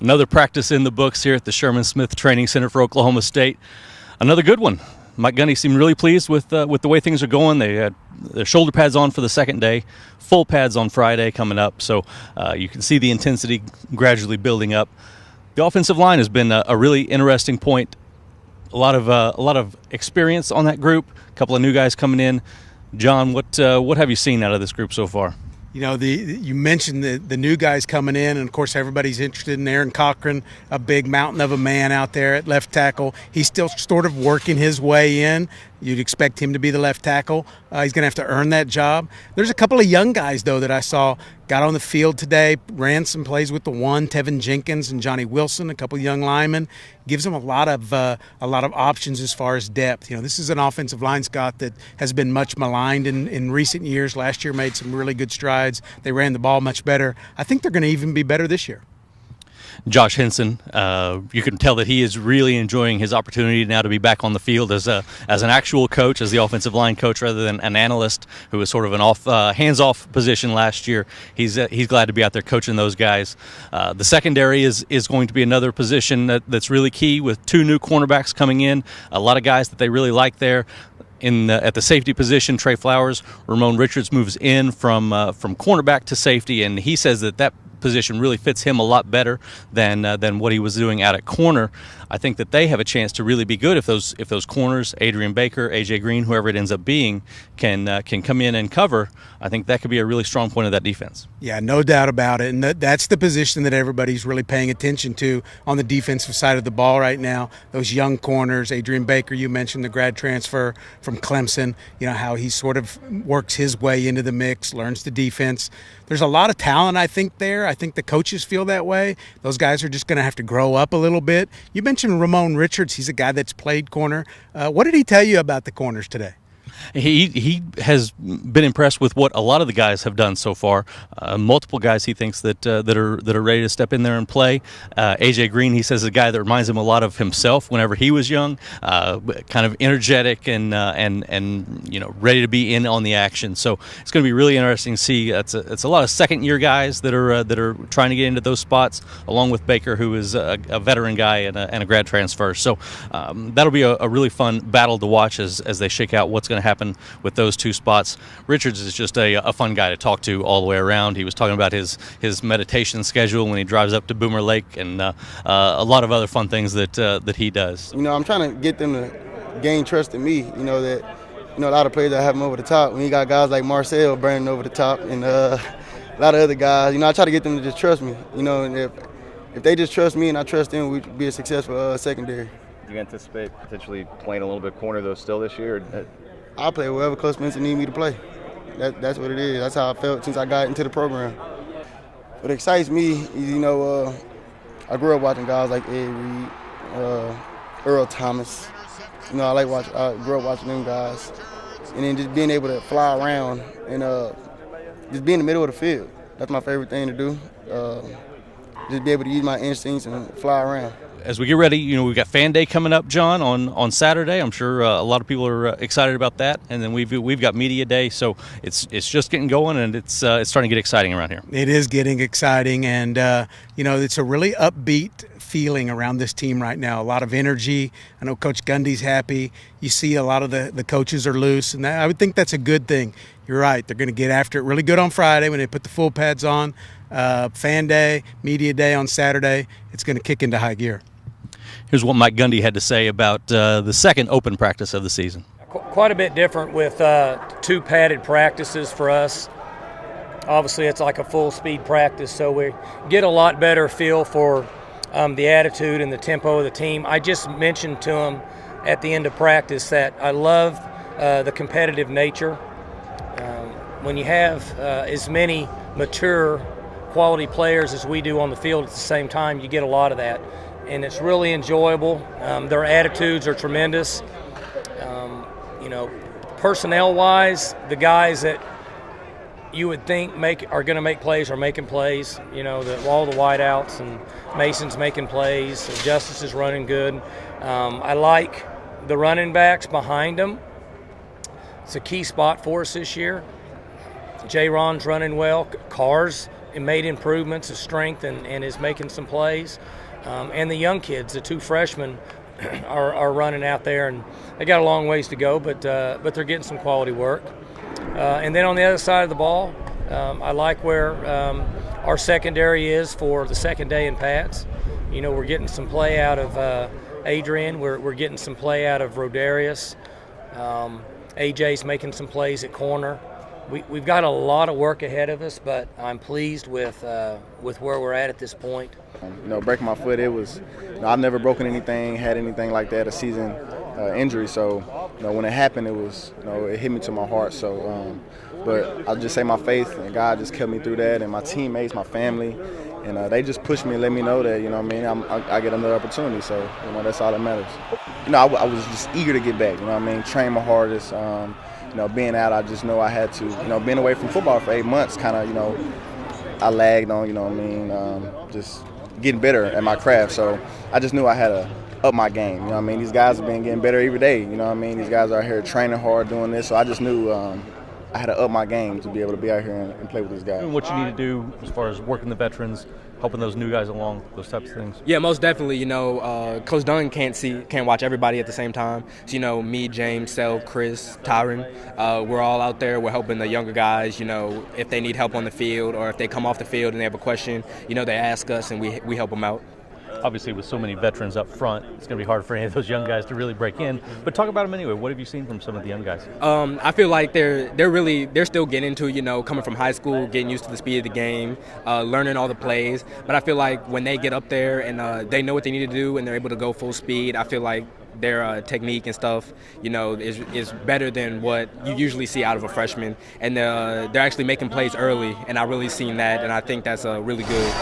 Another practice in the books here at the Sherman Smith Training Center for Oklahoma State. Another good one. Mike Gundy seemed really pleased with the way things are going. They had their shoulder pads on for the second day, full pads on Friday coming up. So you can see the intensity gradually building up. The offensive line has been a really interesting point. A lot of experience on that group. A couple of new guys coming in. John, what have you seen out of this group so far? You know, you mentioned the new guys coming in, and of course everybody's interested in Aaron Cochran, a big mountain of a man out there at left tackle. He's still sort of working his way in. You'd expect him to be the left tackle. He's going to have to earn that job. There's a couple of young guys, though, that I saw got on the field today, ran some plays with the one, Tevin Jenkins and Johnny Wilson, a couple of young linemen. Gives them a lot of options as far as depth. You know, this is an offensive line, Scott, that has been much maligned in recent years. Last year made some really good strides. They ran the ball much better. I think they're going to even be better this year. Josh Henson, you can tell that he is really enjoying his opportunity now to be back on the field as an actual coach, as the offensive line coach, rather than an analyst who was sort of an hands-off position last year. He's glad to be out there coaching those guys. The secondary is going to be another position that's really key with two new cornerbacks coming in. A lot of guys that they really like there. At the safety position, Trey Flowers, Ramon Richards moves in from cornerback to safety, and he says that position really fits him a lot better than what he was doing out at corner. I think that they have a chance to really be good if those corners, Adrian Baker, AJ Green, whoever it ends up being, can come in and cover. I think that could be a really strong point of that defense. Yeah, no doubt about it. And that's the position that everybody's really paying attention to on the defensive side of the ball right now. Those young corners, Adrian Baker, you mentioned the grad transfer from Clemson, you know, how he sort of works his way into the mix, learns the defense. There's a lot of talent, I think, there. I think the coaches feel that way. Those guys are just going to have to grow up a little bit. You mentioned Ramon Richards. He's a guy that's played corner. What did he tell you about the corners today? He has been impressed with what a lot of the guys have done so far. Multiple guys he thinks that are ready to step in there and play. AJ Green, he says, is a guy that reminds him a lot of himself whenever he was young, kind of energetic and you know, ready to be in on the action. So it's going to be really interesting to see. It's a lot of second year guys that are trying to get into those spots, along with Baker, who is a veteran guy and a grad transfer. So that'll be a really fun battle to watch as they shake out what's going to happen with those two spots. Richards is just a fun guy to talk to all the way around. He was talking about his meditation schedule when he drives up to Boomer Lake, and a lot of other fun things that he does. You know, I'm trying to get them to gain trust in me. You know that a lot of players that have him over the top. When you got guys like Marcell burning over the top, and a lot of other guys, I try to get them to just trust me. You know, and if they just trust me and I trust them, we'd be a successful secondary. Do you anticipate potentially playing a little bit corner though still this year? I'll play wherever Coach Spencer need me to play. That's what it is. That's how I felt since I got into the program. What excites me is, I grew up watching guys like Ed Reed, Earl Thomas. I grew up watching them guys. And then just being able to fly around and just be in the middle of the field. That's my favorite thing to do. Just be able to use my instincts and fly around. As we get ready, we've got Fan Day coming up, John, on Saturday. I'm sure a lot of people are excited about that. And then we've got Media Day, so it's just getting going, and it's starting to get exciting around here. It is getting exciting, and it's a really upbeat feeling around this team right now. A lot of energy. I know Coach Gundy's happy. You see a lot of the coaches are loose, and I would think that's a good thing. You're right. They're going to get after it really good on Friday when they put the full pads on. Fan Day, Media Day on Saturday. It's going to kick into high gear. Here's what Mike Gundy had to say about the second open practice of the season. Quite a bit different with two padded practices for us. Obviously, it's like a full-speed practice, so we get a lot better feel for the attitude and the tempo of the team. I just mentioned to him at the end of practice that I love the competitive nature. When you have as many mature, quality players as we do on the field at the same time, you get a lot of that. And it's really enjoyable. Their attitudes are tremendous. Personnel-wise, the guys that you would think are going to make plays are making plays. All the wideouts, and Mason's making plays. Justice is running good. I like the running backs behind them. It's a key spot for us this year. J-Ron's running well. Carr's made improvements of strength and is making some plays. And the young kids, the 2 freshmen, are running out there, and they got a long ways to go, but they're getting some quality work. And then on the other side of the ball, I like where our secondary is for the second day in Pats. You know, we're getting some play out of Adrian. We're getting some play out of Rodarius. AJ's making some plays at corner. We've got a lot of work ahead of us, but I'm pleased with where we're at this point. You know, breaking my foot, it was, you know, I've never broken anything, had anything like that, a season injury. So, you know, when it happened, it was, you know, it hit me to my heart. So, but I'll just say my faith, and God just kept me through that, and my teammates, my family, and they just pushed me and let me know that, you know what I mean, I get another opportunity. So, you know, that's all that matters. You know, I was just eager to get back, you know what I mean, train my hardest. You know, being out, I just know I had to, you know, being away from football for 8 months, kind of, you know, I lagged on, you know what I mean, just getting better at my craft. So I just knew I had to up my game, you know what I mean. These guys have been getting better every day, you know what I mean. These guys are out here training hard, doing this. So I just knew I had to up my game to be able to be out here and play with these guys. And what you need to do as far as working the veterans, helping those new guys along, those types of things? Yeah, most definitely. You know, Coach Dunn can't watch everybody at the same time. So, you know, me, James, Sel, Chris, Tyron, we're all out there. We're helping the younger guys, you know, if they need help on the field or if they come off the field and they have a question, you know, they ask us and we help them out. Obviously, with so many veterans up front, it's going to be hard for any of those young guys to really break in. But talk about them anyway. What have you seen from some of the young guys? I feel like they're still getting into, you know, coming from high school, getting used to the speed of the game, learning all the plays. But I feel like when they get up there and they know what they need to do and they're able to go full speed, I feel like their technique and stuff, you know, is better than what you usually see out of a freshman. And they're actually making plays early, and I really seen that, and I think that's really good.